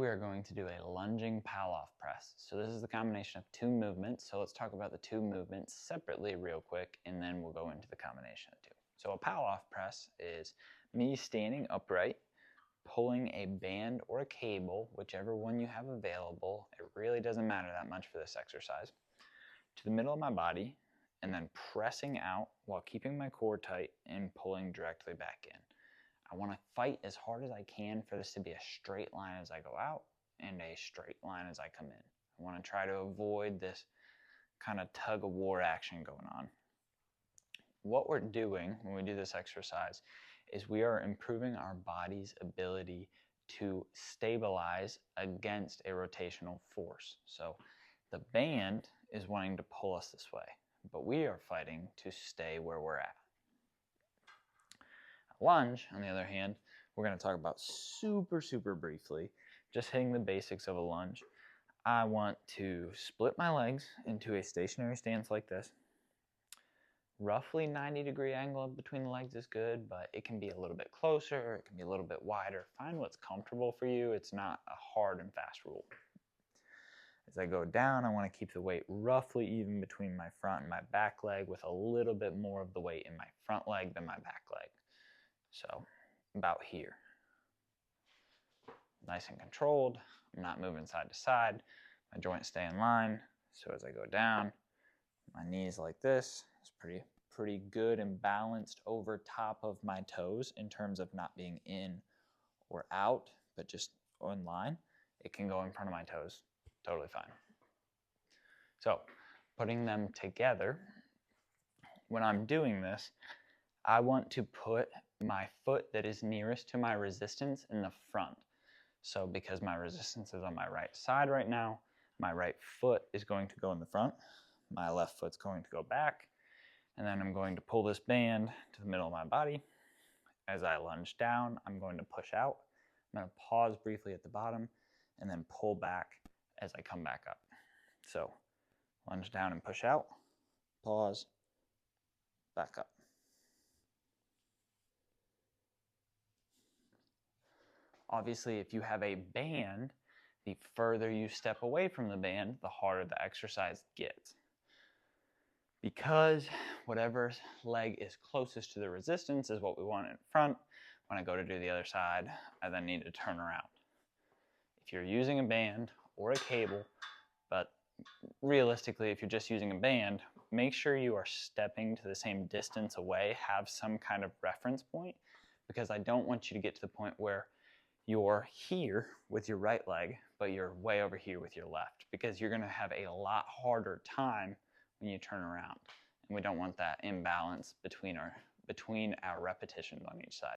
We are going to do a lunging Pallof press. So this is the combination of two movements. So let's talk about the two movements separately real quick, and then we'll go into the combination of two. So a Pallof press is me standing upright, pulling a band or a cable, whichever one you have available. It really doesn't matter that much for this exercise, to the middle of my body, and then pressing out while keeping my core tight and pulling directly back in. I want to fight as hard as I can for this to be a straight line as I go out and a straight line as I come in. I want to try to avoid this kind of tug of war action going on. What we're doing when we do this exercise is we are improving our body's ability to stabilize against a rotational force. So the band is wanting to pull us this way, but we are fighting to stay where we're at. Lunge, on the other hand, we're going to talk about super briefly, just hitting the basics of a lunge. I want to split my legs into a stationary stance like this. Roughly 90-degree angle between the legs is good, but it can be a little bit closer, it can be a little bit wider. Find what's comfortable for you. It's not a hard and fast rule. As I go down, I want to keep the weight roughly even between my front and my back leg, with a little bit more of the weight in my front leg than my back leg. So about here. Nice and controlled. I'm not moving side to side. My joints stay in line. So as I go down, my knees like this. It's pretty good and balanced over top of my toes in terms of not being in or out, but just in line. It can go in front of my toes. Totally fine. So putting them together, when I'm doing this, I want to put my foot that is nearest to my resistance in the front. So because my resistance is on my right side right now, my right foot is going to go in the front, my left foot's going to go back, and then I'm going to pull this band to the middle of my body. As I lunge down, I'm going to push out. I'm going to pause briefly at the bottom and then pull back as I come back up. So lunge down and push out, pause, back up. Obviously, if you have a band, the further you step away from the band, the harder the exercise gets. Because whatever leg is closest to the resistance is what we want in front. When I go to do the other side, I then need to turn around. If you're using a band or a cable, but realistically, if you're just using a band, make sure you are stepping to the same distance away, have some kind of reference point, because I don't want you to get to the point where you're here with your right leg, but you're way over here with your left, because you're going to have a lot harder time when you turn around. And we don't want that imbalance between our repetitions on each side.